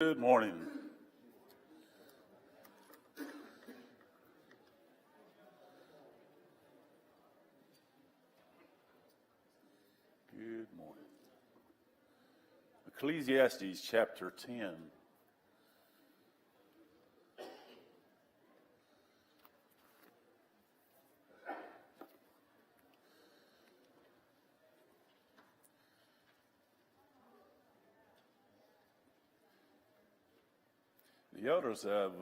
Good morning. Good morning. Ecclesiastes chapter 10. The others have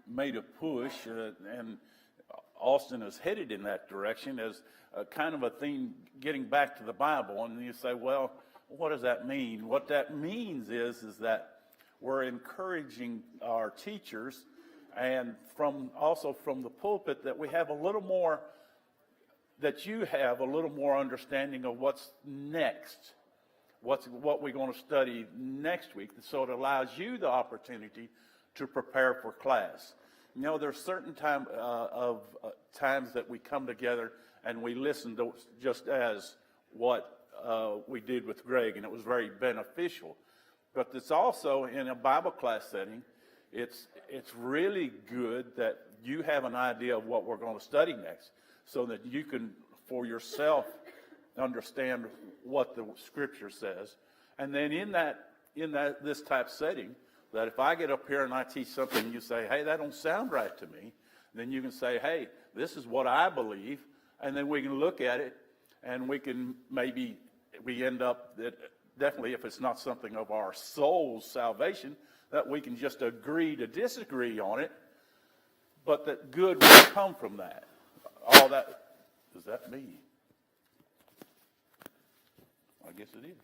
made a push, and Austin is headed in that direction as kind of a theme getting back to the Bible. And you say, well, what does that mean? What that means is that we're encouraging our teachers and also from the pulpit that we have a little more, that you have a little more understanding of what's next, what we're going to study next week. So it allows you the opportunity to prepare for class. You know, there's certain times that we come together and we listen to just as what we did with Greg, and it was very beneficial. But it's also in a Bible class setting. It's really good that you have an idea of what we're going to study next, so that you can, for yourself, understand what the Scripture says. And then in this type setting, that if I get up here and I teach something and you say, hey, that don't sound right to me, then you can say, hey, this is what I believe, and then we can look at it, and we end up that definitely, if it's not something of our soul's salvation, that we can just agree to disagree on it, but that good will come from that. All that, does that mean? I guess it is.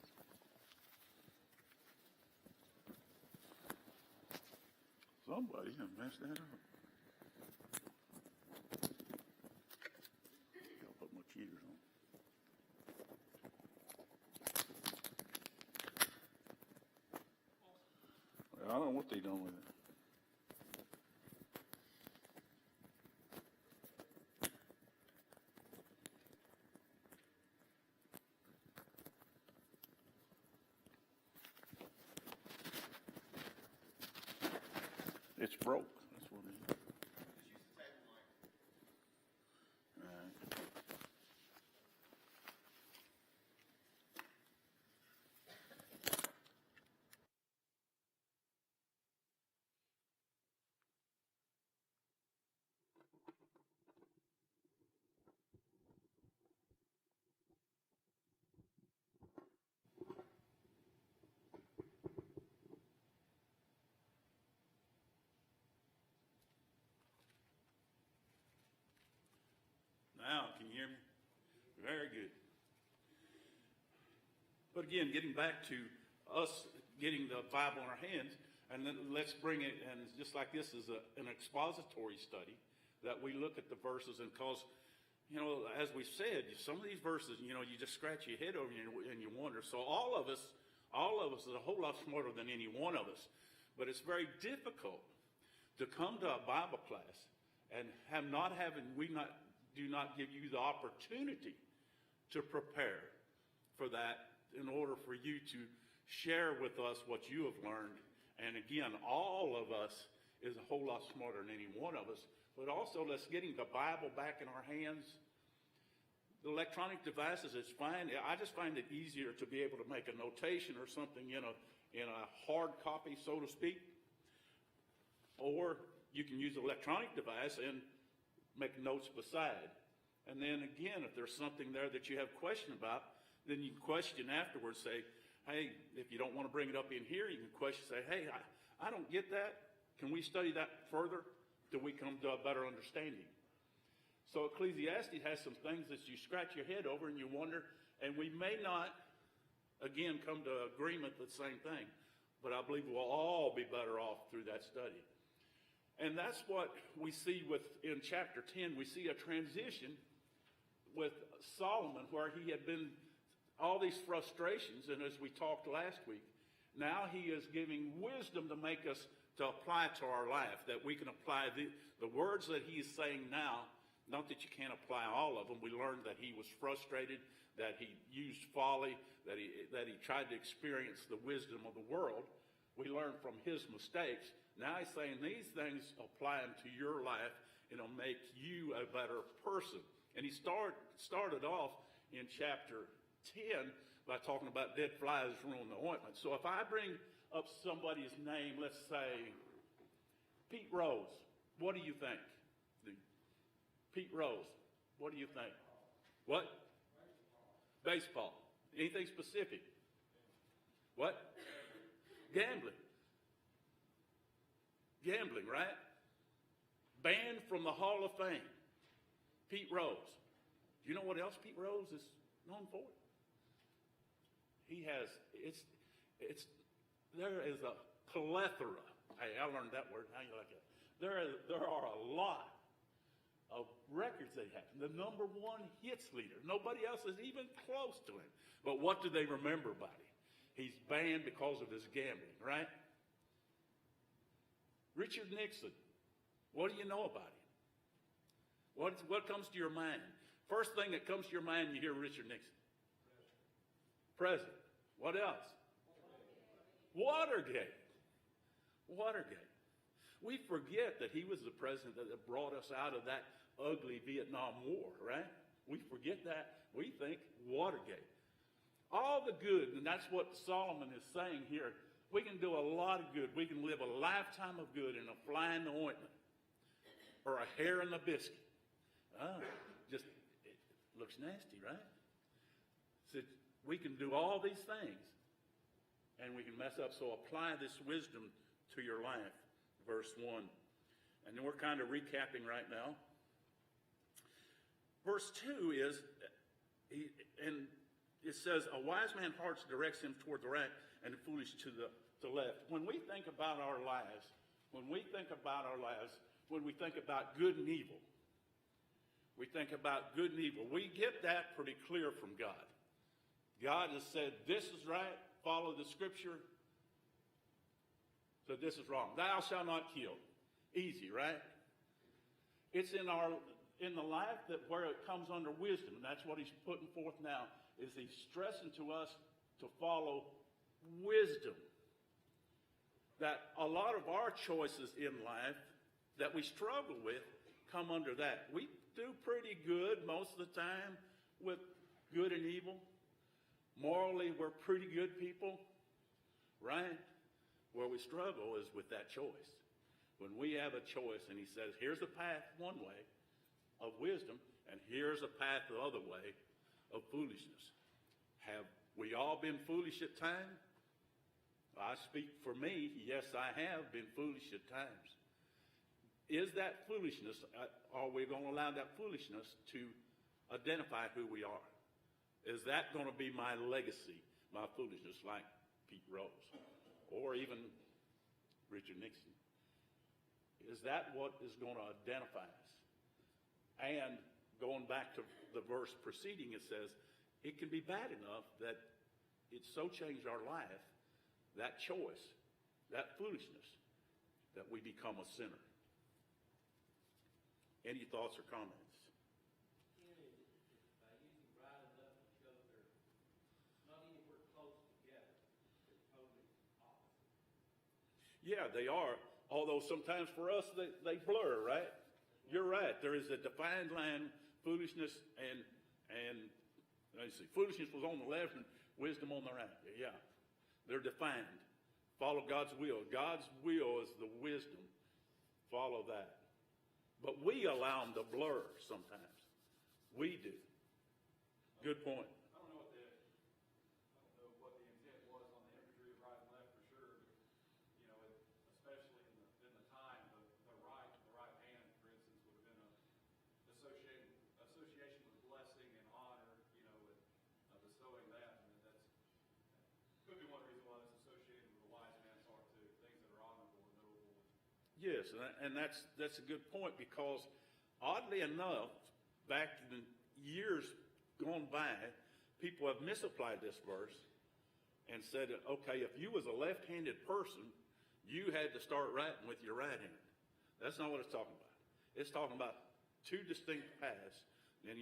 Somebody has messed that up. I'll put my cheaters on. Well, I don't know what they done with it. It's broke. That's what it is. All right. Now, can you hear me? Very good. But again, getting back to us getting the Bible in our hands, and then let's bring it, and just like this is an expository study, that we look at the verses, and cause, you know, as we said, some of these verses, you know, you just scratch your head over and you wonder. So all of us is a whole lot smarter than any one of us. But it's very difficult to come to a Bible class and do not give you the opportunity to prepare for that in order for you to share with us what you have learned. And again, all of us is a whole lot smarter than any one of us. But also, let's getting the Bible back in our hands. The electronic devices is fine. I just find it easier to be able to make a notation or something in a hard copy, so to speak. Or you can use an electronic device and make notes beside. And then again, if there's something there that you have a question about, then you can question afterwards, say, hey, if you don't want to bring it up in here, you can question, say, hey, I don't get that. Can we study that further till we come to a better understanding? So Ecclesiastes has some things that you scratch your head over and you wonder, and we may not, again, come to agreement with the same thing, but I believe we'll all be better off through that study. And that's what we see in chapter 10. We see a transition with Solomon where he had been all these frustrations, and as we talked last week, now he is giving wisdom to make us to apply to our life, that we can apply the words that he is saying now. Not that you can't apply all of them. We learned that he was frustrated, that he used folly, that he tried to experience the wisdom of the world. We learn from his mistakes. Now he's saying these things apply to your life, and it'll make you a better person. And he started off in chapter 10 by talking about dead flies ruin the ointment. So if I bring up somebody's name, let's say Pete Rose, what do you think? Pete Rose, what do you think? What? Baseball. Anything specific? What? Gambling. Gambling, right? Banned from the Hall of Fame. Pete Rose. Do you know what else Pete Rose is known for? He has, there is a plethora. Hey, I learned that word. How you like it? There are a lot of records they have. The number one hits leader. Nobody else is even close to him. But what do they remember about him? He's banned because of his gambling, right? Richard Nixon. What do you know about him? What comes to your mind? First thing that comes to your mind when you hear Richard Nixon. President. What else? Watergate. Watergate. We forget that he was the president that brought us out of that ugly Vietnam War, right? We forget that. We think Watergate. All the good, and that's what Solomon is saying here. We can do a lot of good. We can live a lifetime of good in a fly in the ointment or a hair in the biscuit. It looks nasty, right? So we can do all these things, and we can mess up. So apply this wisdom to your life, verse 1. And then we're kind of recapping right now. Verse 2 is, and it says, a wise man's heart directs him toward the right, and the foolish to the left. When we think about our lives, when we think about good and evil, we think about good and evil. We get that pretty clear from God. God has said, this is right, follow the scripture. So this is wrong. Thou shalt not kill. Easy, right? It's in the life that where it comes under wisdom, and that's what he's putting forth now, is he's stressing to us to follow wisdom. That a lot of our choices in life that we struggle with come under that. We do pretty good most of the time with good and evil. Morally, we're pretty good people, right? Where we struggle is with that choice. When we have a choice and he says, here's a path one way of wisdom, and here's a path the other way of foolishness. Have we all been foolish at times? I speak for me. Yes, I have been foolish at times. Is that foolishness, are we going to allow that foolishness to identify who we are? Is that going to be my legacy, my foolishness, like Pete Rose or even Richard Nixon? Is that what is going to identify us? And going back to the verse preceding, it says, it can be bad enough that it so changed our life, that choice, that foolishness, that we become a sinner. Any thoughts or comments? By using right enough each other, not anywhere close together, they're totally opposite. Yeah, they are. Although sometimes for us they blur, right? You're right. There is a defined line, foolishness and let's see, foolishness was on the left and wisdom on the right. Yeah. They're defined. Follow God's will. God's will is the wisdom. Follow that. But we allow them to blur sometimes. We do. Good point. I don't know what the intent was on the imagery of right and left for sure, but especially in the time, the right hand, for instance, would have been association with blessing and honor, with bestowing that, and that could be one reason why it's associated with a wise man's heart too. Things that are honorable and noble. Yes, and that's a good point, because oddly enough, back in years gone by, people have misapplied this verse and said, okay, if you was a left-handed person, you had to start writing with your right hand. That's not what it's talking about. It's talking about two distinct paths. And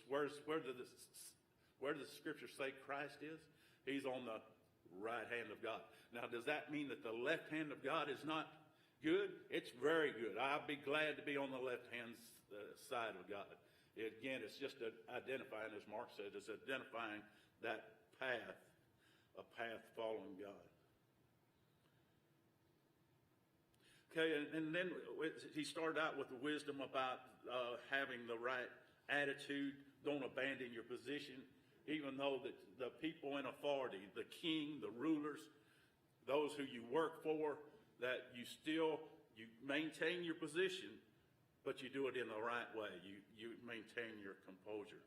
where does the scripture say Christ is? He's on the right hand of God. Now, does that mean that the left hand of God is not good? It's very good. I'll be glad to be on the left hand side of God. Again, it's just identifying, as Mark said, it's identifying that path, a path following God. Okay, and then he started out with the wisdom about having the right attitude. Don't abandon your position, even though the people in authority, the king, the rulers, those who you work for, that you maintain your position, but you do it in the right way. You maintain your composure.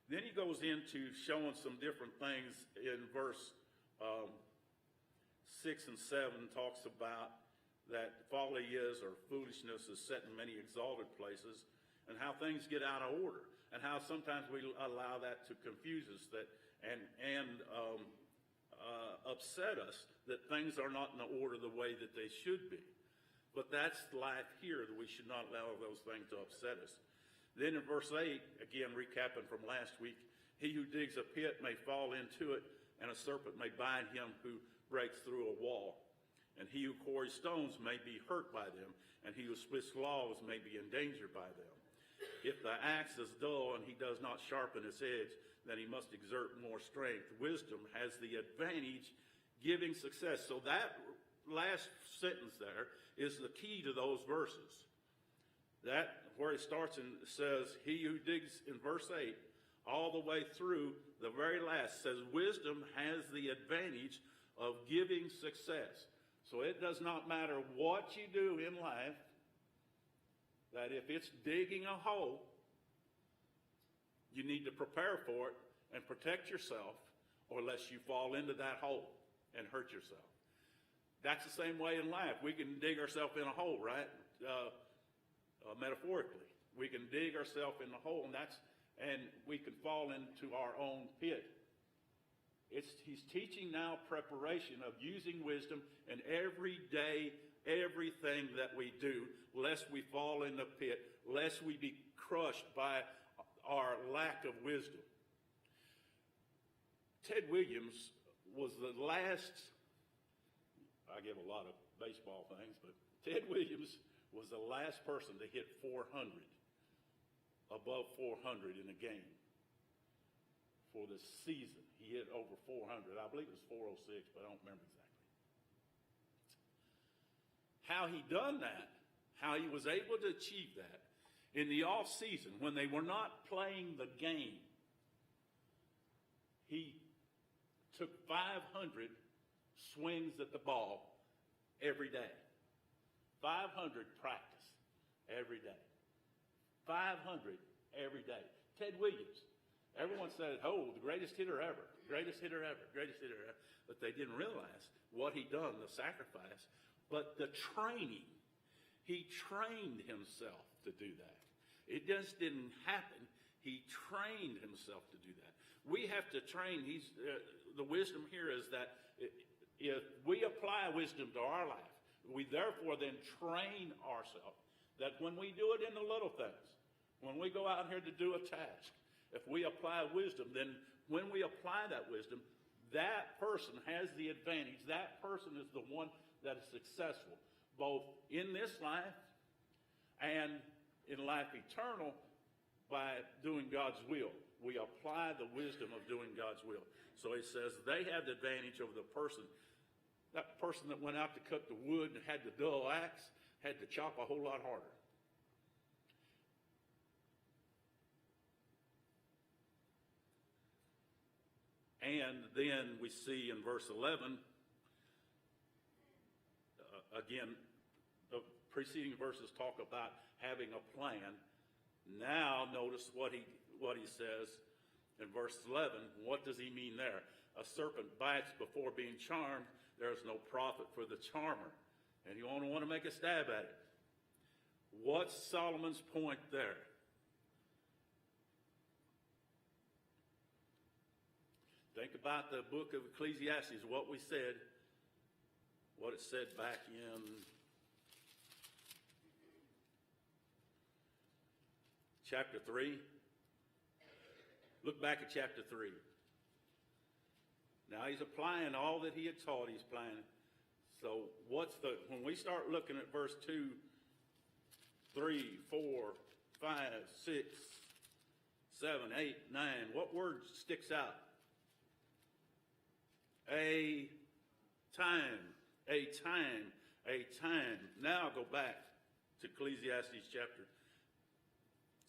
Then he goes into showing some different things in verse 6 and 7, talks about that folly is, or foolishness is set in many exalted places, and how things get out of order, and how sometimes we allow that to confuse us and upset us, that things are not in the order the way that they should be. But that's life here, that we should not allow those things to upset us. Then in verse 8, again recapping from last week, he who digs a pit may fall into it, and a serpent may bite him who breaks through a wall. And he who quarries stones may be hurt by them, and he who splits logs may be endangered by them. If the axe is dull and he does not sharpen its edge, then he must exert more strength. Wisdom has the advantage giving success. So that last sentence there is the key to those verses. That where it starts and says, he who digs in verse 8, all the way through the very last says, wisdom has the advantage of giving success. So it does not matter what you do in life, that if it's digging a hole, you need to prepare for it and protect yourself, or lest you fall into that hole and hurt yourself. That's the same way in life. We can dig ourselves in a hole, right? Metaphorically. We can dig ourselves in the hole, and we can fall into our own pit. He's teaching now preparation of using wisdom in every day, everything that we do, lest we fall in the pit, lest we be crushed by our lack of wisdom. Ted Williams was the last, I give a lot of baseball things, but Ted Williams was the last person to hit 400, above 400 in a game. For the season, he hit over 400. I believe it was 406, but I don't remember exactly. How he done that, how he was able to achieve that in the off season when they were not playing the game, he took 500 swings at the ball every day. 500 practice every day. 500 every day. Ted Williams. Everyone said, oh, the greatest hitter ever, greatest hitter ever, greatest hitter ever. But they didn't realize what he'd done, the sacrifice. But the training, he trained himself to do that. It just didn't happen. He trained himself to do that. We have to train. The wisdom here is that if we apply wisdom to our life, we therefore then train ourselves that when we do it in the little things, when we go out here to do a task, if we apply wisdom, then when we apply that wisdom, that person has the advantage. That person is the one that is successful, both in this life and in life eternal, by doing God's will. We apply the wisdom of doing God's will. So he says they have the advantage over the person. That person that went out to cut the wood and had the dull axe had to chop a whole lot harder. And then we see in verse 11, again, the preceding verses talk about having a plan. Now notice what he says in verse 11. What does he mean there? A serpent bites before being charmed. There is no profit for the charmer. And you only want to make a stab at it. What's Solomon's point there? Think about the book of Ecclesiastes, what it said back in chapter 3. Look back at chapter 3. Now he's applying all that he had taught, he's applying. So when we start looking at verse 2, 3, 4, 5, 6, 7, 8, 9, what word sticks out? A time, a time, a time. Now go back to Ecclesiastes chapter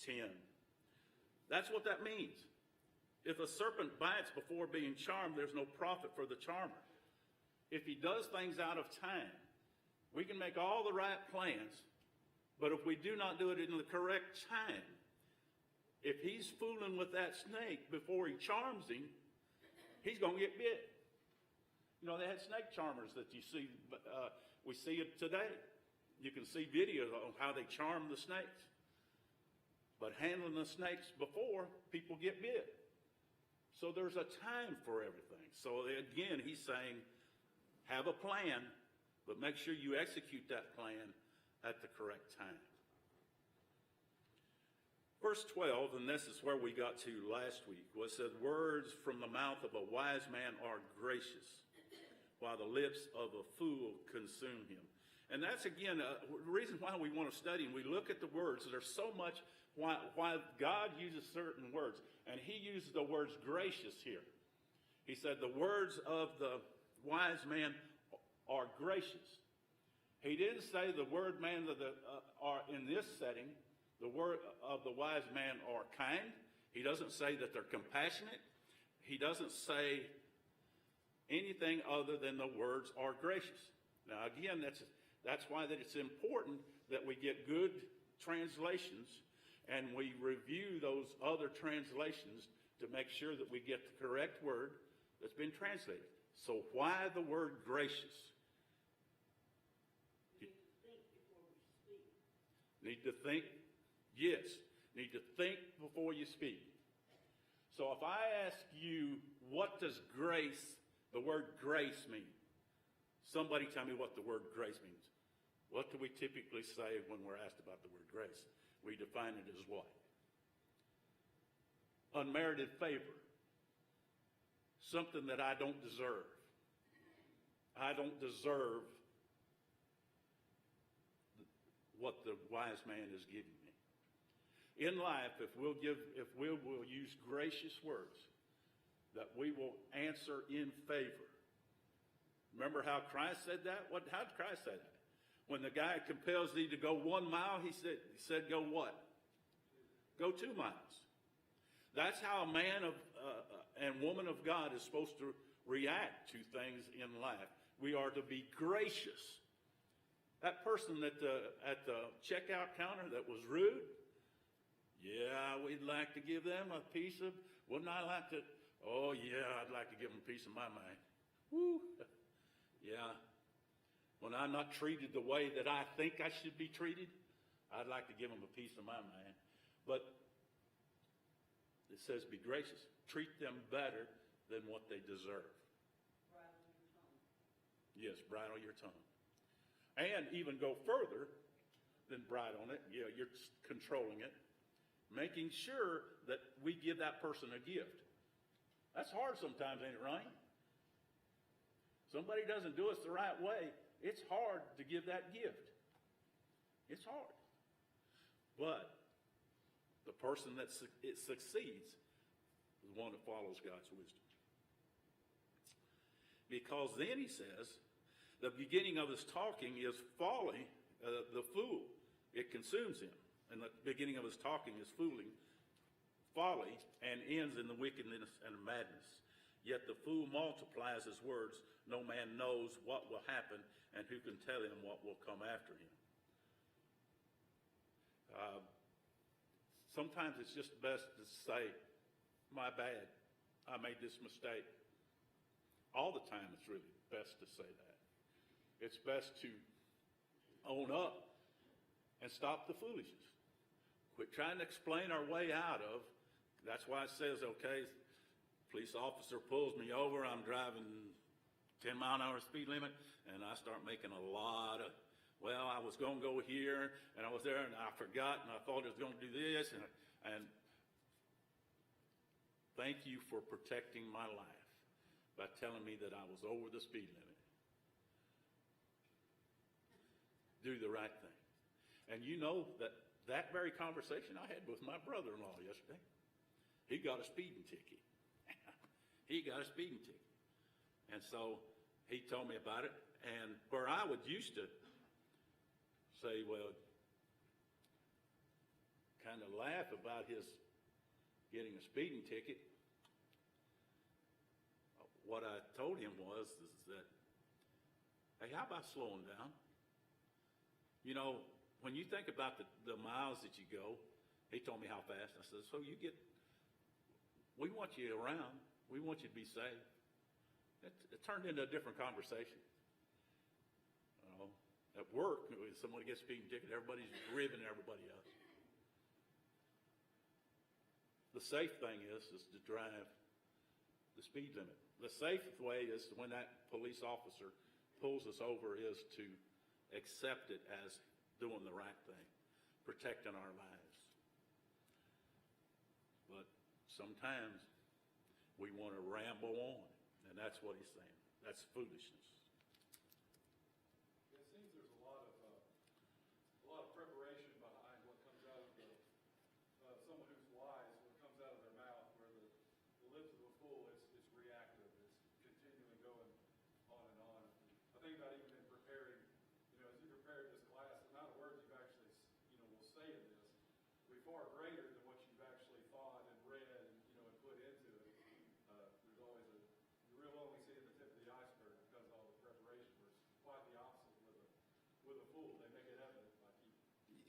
10. That's what that means. If a serpent bites before being charmed, there's no profit for the charmer. If he does things out of time, we can make all the right plans, but if we do not do it in the correct time, if he's fooling with that snake before he charms him, he's going to get bit. You know, they had snake charmers that you see, we see it today. You can see videos on how they charm the snakes. But handling the snakes before, people get bit. So there's a time for everything. So again, he's saying, have a plan, but make sure you execute that plan at the correct time. Verse 12, and this is where we got to last week, was said, words from the mouth of a wise man are gracious, while the lips of a fool consume him. And that's, again, the reason why we want to study, and we look at the words. There's so much why God uses certain words. And he used the words gracious here. He said the words of the wise man are gracious. He didn't say the word man are in this setting, the word of the wise man are kind. He doesn't say that they're compassionate. He doesn't say anything other than the words are gracious. Now again, that's why that it's important that we get good translations and we review those other translations to make sure that we get the correct word that's been translated. So why the word gracious? We need to think before we speak. Need to think? Yes. Need to think before you speak. So if I ask you, what does grace, the word grace mean? Somebody tell me what the word grace means. What do we typically say when we're asked about the word grace? We define it as what? Unmerited favor. Something that I don't deserve. I don't deserve what the wise man is giving me. In life, if we will use gracious words, that we will answer in favor. Remember how Christ said that? How did Christ say that? When the guy compels thee to go 1 mile, he said go what? Go 2 miles. That's how a man and woman of God is supposed to react to things in life. We are to be gracious. That person at the checkout counter that was rude, yeah, we'd like to give them a piece of, wouldn't I like to? Oh yeah, I'd like to give them a piece of my mind. Woo. Yeah. When I'm not treated the way that I think I should be treated, I'd like to give them a piece of my mind. But it says be gracious. Treat them better than what they deserve. Bridle your tongue. Yes, bridle your tongue. And even go further than bridle it. Yeah, you're controlling it. Making sure that we give that person a gift. That's hard sometimes, ain't it, Ryan? Somebody doesn't do us the right way, it's hard to give that gift. It's hard. But the person that succeeds is the one that follows God's wisdom. Because then he says, the beginning of his talking is folly, the fool. It consumes him. And the beginning of his talking is folly, and ends in the wickedness and madness. Yet the fool multiplies his words. No man knows what will happen, and who can tell him what will come after him. Sometimes it's just best to say, my bad, I made this mistake. All the time it's really best to say that. It's best to own up and stop the foolishness. Quit trying to explain our way out of. That's why it says, okay, police officer pulls me over, I'm driving 10 mile an hour speed limit, and I start making a lot of, well, I was going to go here, and I was there, and I forgot, and I thought I was going to do this, and thank you for protecting my life. by telling me that I was over the speed limit. Do the right thing. And you know that very conversation I had with my brother-in-law yesterday, he got a speeding ticket. He got a speeding ticket. And so he told me about it. And where I would used to say, well, kind of laugh about his getting a speeding ticket, what I told him is that, hey, how about slowing down? You know, when you think about the miles that you go, he told me how fast. I said, so we want you around. We want you to be safe. It turned into a different conversation. At work, if somebody gets a speeding ticket, everybody's ribbing everybody up. The safe thing is to drive the speed limit. The safest way is when that police officer pulls us over is to accept it as doing the right thing, protecting our lives. But sometimes we want to ramble on, and that's what he's saying. That's foolishness. It seems there's a lot of preparation behind what comes out of someone who's wise, what comes out of their mouth, where the lips of a fool, it's reactive. It's continually going on and on. I think about even in preparing, as you prepare this class, the amount of words you've actually, will say in this will be far greater than what you've actually thought and read and put into it. There's always you really only see the tip of the iceberg because of all the preparation. Where it's quite the opposite with a fool. They make it evident by keep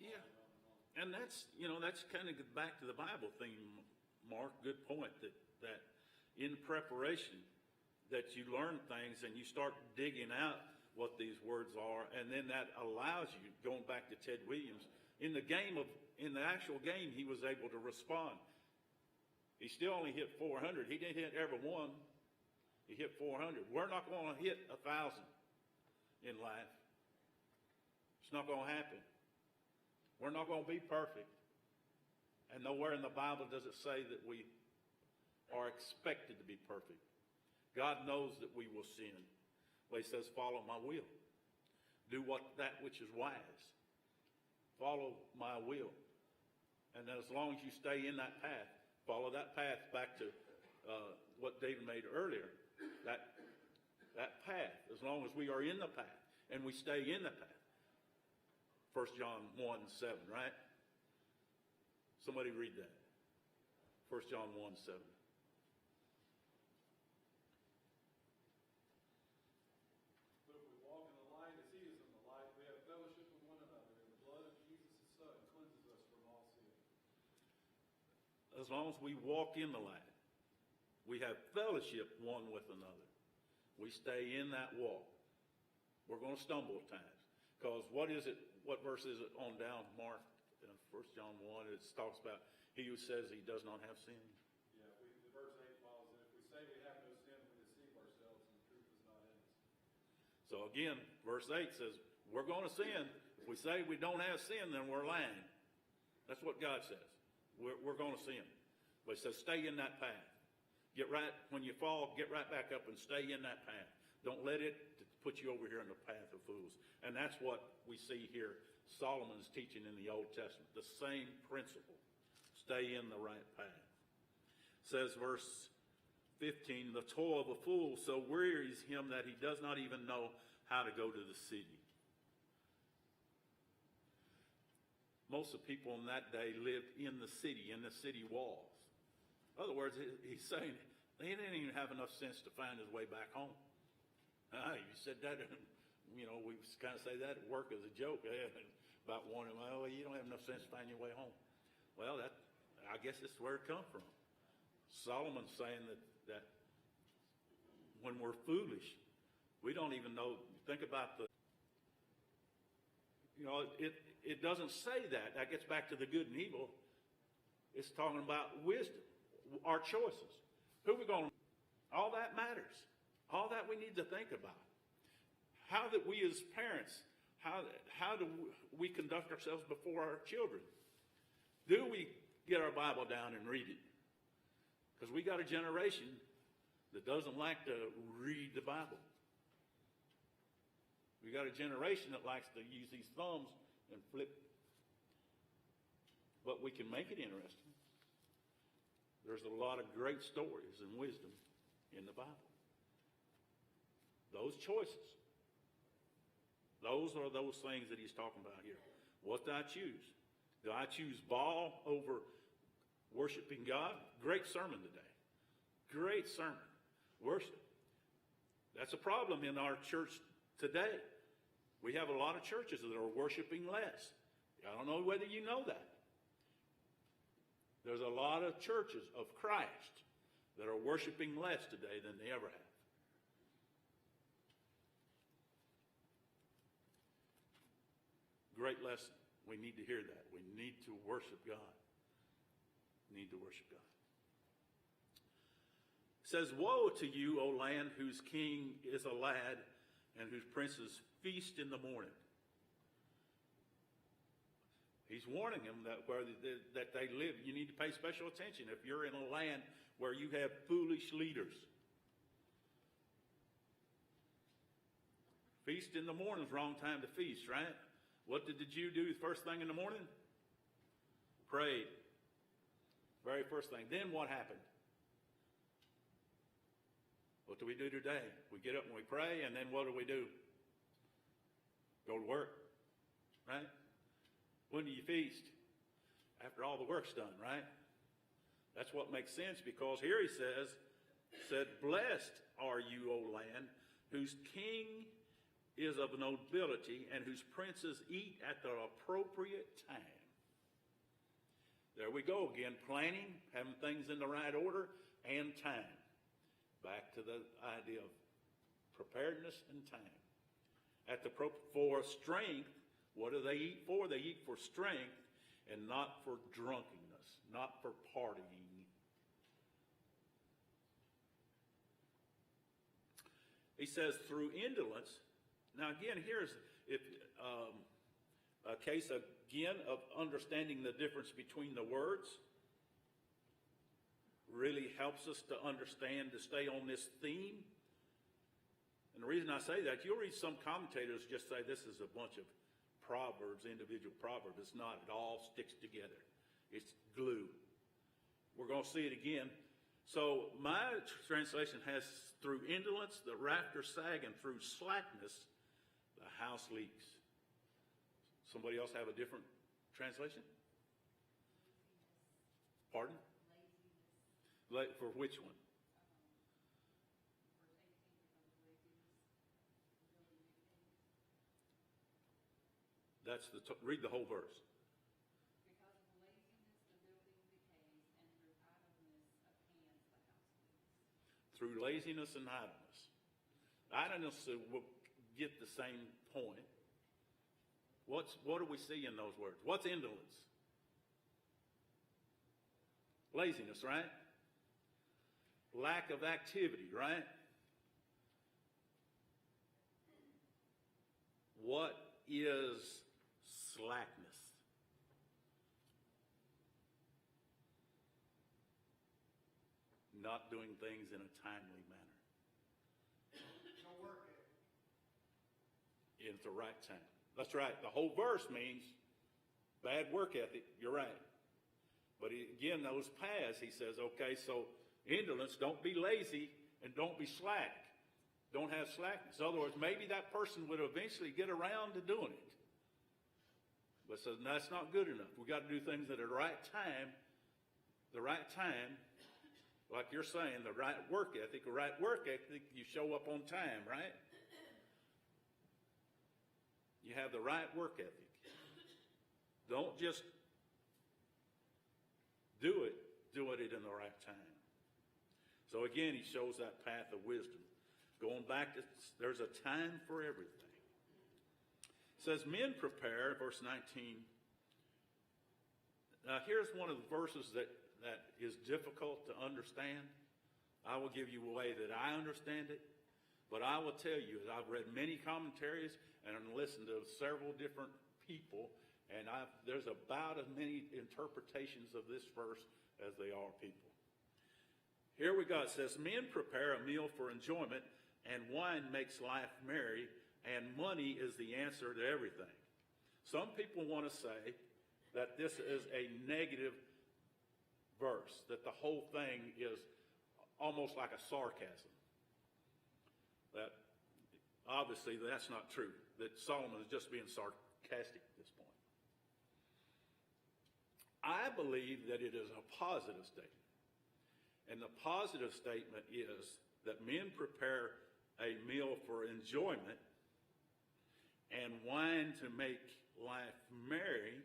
Yeah. on and on and on. And that's kind of back to the Bible thing, Mark. Good point. That in preparation, that you learn things and you start digging out what these words are, and then that allows you, going back to Ted Williams, in the actual game, he was able to respond. He still only hit 400. He didn't hit every one. He hit 400. We're not going to hit 1,000 in life. It's not going to happen. We're not going to be perfect. And nowhere in the Bible does it say that we are expected to be perfect. God knows that we will sin. But he says, follow my will. Do that which is wise. Follow my will. And then as long as you stay in that path, follow that path back to what David made earlier. That path, as long as we are in the path and we stay in the path. 1 John 1:7, right? Somebody read that. 1 John 1:7. But if we walk in the light as he is in the light, we have fellowship with one another, and the blood of Jesus, his Son, cleanses us from all sin. As long as we walk in the light, we have fellowship one with another. We stay in that walk. We're going to stumble at times. Because what verse is it on down, Mark? 1 John 1, it talks about he who says he does not have sin. Yeah, the verse 8 follows it. If we say we have no sin, we deceive ourselves, and the truth is not in us. So again, verse 8 says, we're going to sin. If we say we don't have sin, then we're lying. That's what God says. We're going to sin. But he says, stay in that path. When you fall, get right back up and stay in that path. Don't let it put you over here in the path of fools. And that's what we see here. Solomon's teaching in the Old Testament. The same principle. Stay in the right path. Says verse 15, the toil of a fool so wearies him that he does not even know how to go to the city. Most of the people in that day lived in the city walls. In other words, he's saying he didn't even have enough sense to find his way back home. You said that, we kind of say that at work as a joke about wanting, well, you don't have enough sense to find your way home. Well, I guess that's where it comes from. Solomon's saying that when we're foolish, we don't even know. Think about it doesn't say that. That gets back to the good and evil. It's talking about wisdom, our choices. Who we going to? All that matters. All that we need to think about. How that we as parents, how do we conduct ourselves before our children? Do we get our Bible down and read it? Because we got a generation that doesn't like to read the Bible. We got a generation that likes to use these thumbs and flip. But we can make it interesting. There's a lot of great stories and wisdom in the Bible. Those choices. Those are those things that he's talking about here. What do I choose? Do I choose Baal over worshiping God? Great sermon today. Great sermon. Worship. That's a problem in our church today. We have a lot of churches that are worshiping less. I don't know whether you know that. There's a lot of churches of Christ that are worshiping less today than they ever have. Great lesson. We need to hear that. We need to worship God. We need to worship God. It says, "Woe to you, O land, whose king is a lad, and whose princes feast in the morning." He's warning them that where that they live, you need to pay special attention if you're in a land where you have foolish leaders. Feast in the morning is wrong time to feast, right? What did the Jew do the first thing in the morning? Prayed. Very first thing. Then what happened? What do we do today? We get up and we pray, and then what do? Go to work, right? When do you feast? After all the work's done, right? That's what makes sense, because here he said, "Blessed are you, O land, whose king is of nobility, and whose princes eat at the appropriate time." There we go again, planning, having things in the right order, and time. Back to the idea of preparedness and time. For strength, what do they eat for? They eat for strength and not for drunkenness, not for partying. He says through indolence. Now again, here's a case again of understanding the difference between the words. Really helps us to understand, to stay on this theme. And the reason I say that, you'll read some commentators just say this is a bunch of proverbs, individual proverbs. It's not. It all sticks together. It's glue. We're going to see it again. So my translation has, "Through indolence the rafters sag, and through slackness the house leaks." Somebody else have a different translation? Pardon? For which one? That's read the whole verse. Because of laziness, the building decays, and through idleness of hands, the house leaks. Through laziness and idleness. Idleness will get the same point. What do we see in those words? What's indolence? Laziness, right? Lack of activity, right? What is slackness? Not doing things in a timely manner. No work ethic. At the right time. That's right. The whole verse means bad work ethic. You're right. But again, those paths, he says, okay, so indolence, don't be lazy and don't be slack. Don't have slackness. In other words, maybe that person would eventually get around to doing it. But says, no, that's not good enough. We got to do things at the right time. The right time, like you're saying, the right work ethic. The right work ethic, you show up on time, right? You have the right work ethic. Don't just do it in the right time. So again, he shows that path of wisdom. Going back to, there's a time for everything. It says, men prepare, verse 19. Now here's one of the verses that is difficult to understand. I will give you a way that I understand it. But I will tell you, I've read many commentaries and listened to several different people, and there's about as many interpretations of this verse as they are people. Here we go. It says, men prepare a meal for enjoyment, and wine makes life merry, and money is the answer to everything. Some people want to say that this is a negative verse, that the whole thing is almost like a sarcasm. That obviously that's not true, that Solomon is just being sarcastic at this point. I believe that it is a positive statement. And the positive statement is that men prepare a meal for enjoyment and wine to make life merry,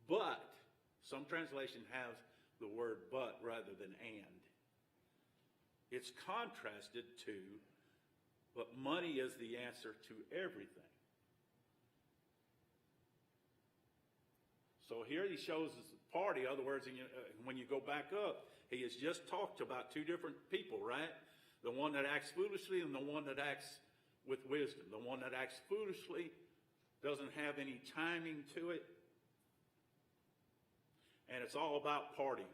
but some translation have the word but rather than and. It's contrasted to, but money is the answer to everything. So here he shows us the party. In other words, when you go back up, he has just talked about two different people, right? The one that acts foolishly and the one that acts with wisdom. The one that acts foolishly doesn't have any timing to it. And it's all about partying.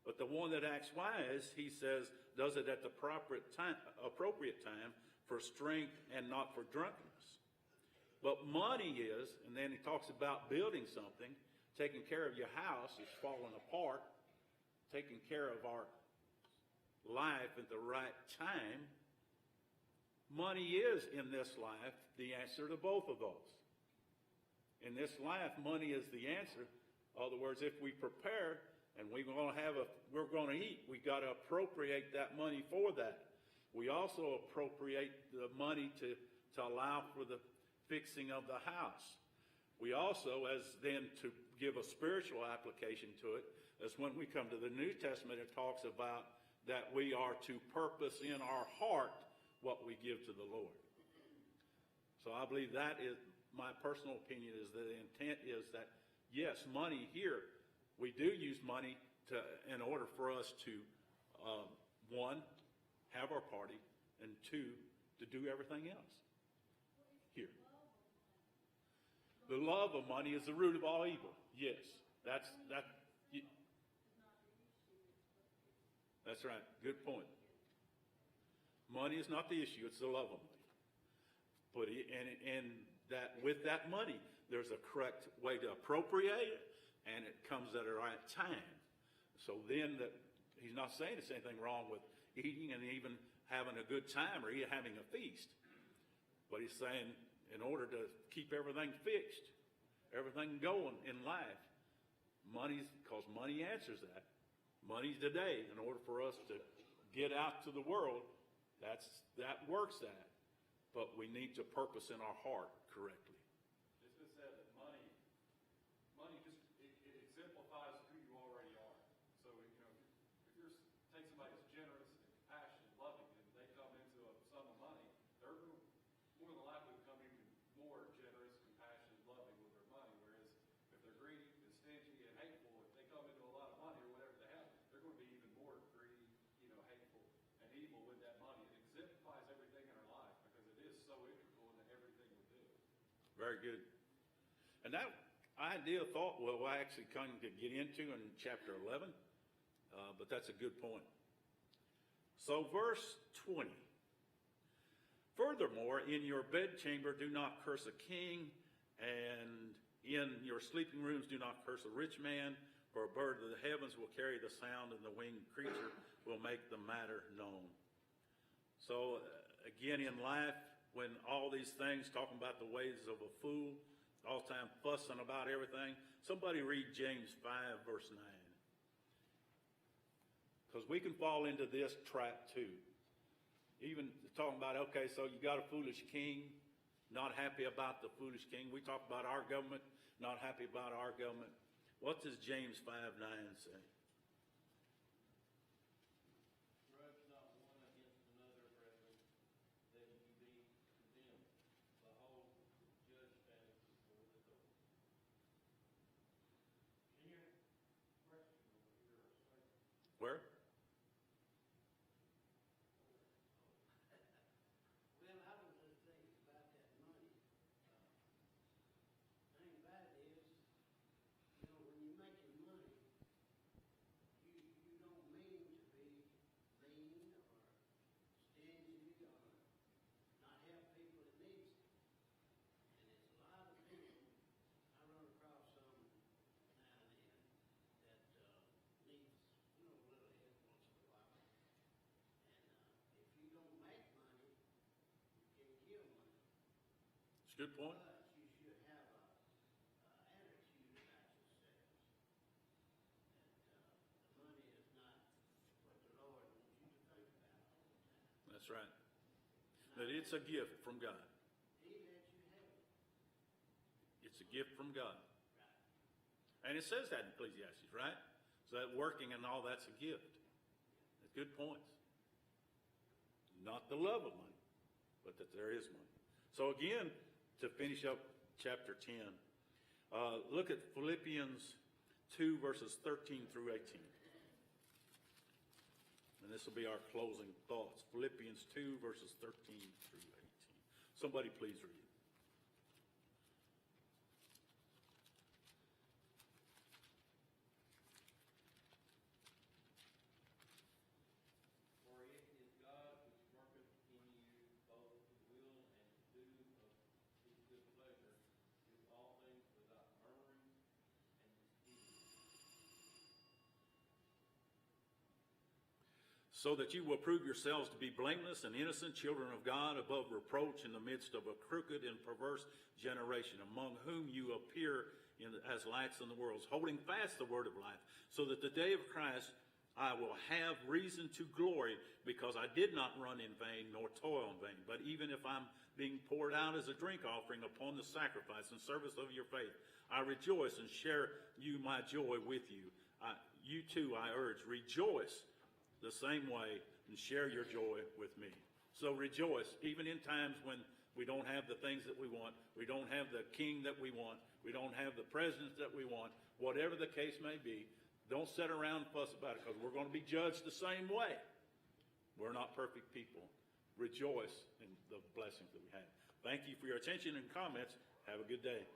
But the one that acts wise, he says, does it at the appropriate time for strength and not for drunkenness. But money is, and then he talks about building something, taking care of your house is falling apart, taking care of our life at the right time. Money is, in this life, the answer to both of those. In this life, money is the answer. In other words, if we prepare and we're going to eat, we got to appropriate that money for that. We also appropriate the money to allow for the fixing of the house. We also, as then to give a spiritual application to it, as when we come to the New Testament, it talks about that we are to purpose in our heart what we give to the Lord. So I believe that is, my personal opinion is that the intent is that, yes, money here, we do use money in order for us to, one, have our party, and two, to do everything else here. The love of money is the root of all evil. Yes, that's right. Good point. Money is not the issue; it's the love of money. But that with that money, there's a correct way to appropriate it, and it comes at the right time. So then, he's not saying there's anything wrong with eating and even having a good time or having a feast, but he's saying, in order to keep everything fixed, everything going in life, because money answers that. Money's today. In order for us to get out to the world, that works that. But we need to purpose in our heart correctly. It's been said that money just, it exemplifies who you already are. So, if you're, take somebody that's generous and compassionate and loving, and they come into a sum of money, they're more than likely to become even more generous, compassionate, loving with their money. Whereas if they're greedy and stingy and hateful, if they come into a lot of money or whatever they have, they're going to be even more greedy, hateful and evil with that money. It exemplifies everything in our life because it is so integral into everything we do. Very good. And that idea of thought, we'll actually come to get into in chapter 11, but that's a good point. So verse 20. Furthermore, in your bedchamber do not curse a king, and in your sleeping rooms do not curse a rich man, for a bird of the heavens will carry the sound, and the winged creature will make the matter known. So again, in life, when all these things, talking about the ways of a fool, all the time fussing about everything, somebody read James 5, verse 9. Because we can fall into this trap too. Even talking about, okay, so you got a foolish king, not happy about the foolish king. We talk about our government, not happy about our government. What does James 5:9 say? Grudge not one against another, brethren, that ye be condemned. Behold, the judge standeth before the door. Can you question over here a second? Where? Well, I was just thinking about that money. Thing about it is, when you're making money, Good point. But you should have a attitude about yourselves. That the money is not what the Lord wants you to think about all the time. That's right. That it's a gift from God. He lets you have it. It's a gift from God. Right. And it says that in Ecclesiastes, right? So that working and all that's a gift. That's good points. Not the love of money, but that there is money. So again, to finish up chapter 10, look at Philippians 2 verses 13 through 18. And this will be our closing thoughts. Philippians 2 verses 13 through 18. Somebody please read. For it is God which worketh in you both to will and to do of his good pleasure, do all things without murmuring and disputing. So that you will prove yourselves to be blameless and innocent children of God, above reproach in the midst of a crooked and perverse generation, among whom you appear as lights in the world, holding fast the word of life, so that the day of Christ I will have reason to glory, because I did not run in vain nor toil in vain. But even if I'm being poured out as a drink offering upon the sacrifice and service of your faith, I rejoice and share you my joy with you. You too, I urge, rejoice the same way and share your joy with me. So rejoice, even in times when we don't have the things that we want, we don't have the king that we want, we don't have the president that we want, whatever the case may be. Don't sit around and fuss about it, because we're going to be judged the same way. We're not perfect people. Rejoice in the blessings that we have. Thank you for your attention and comments. Have a good day.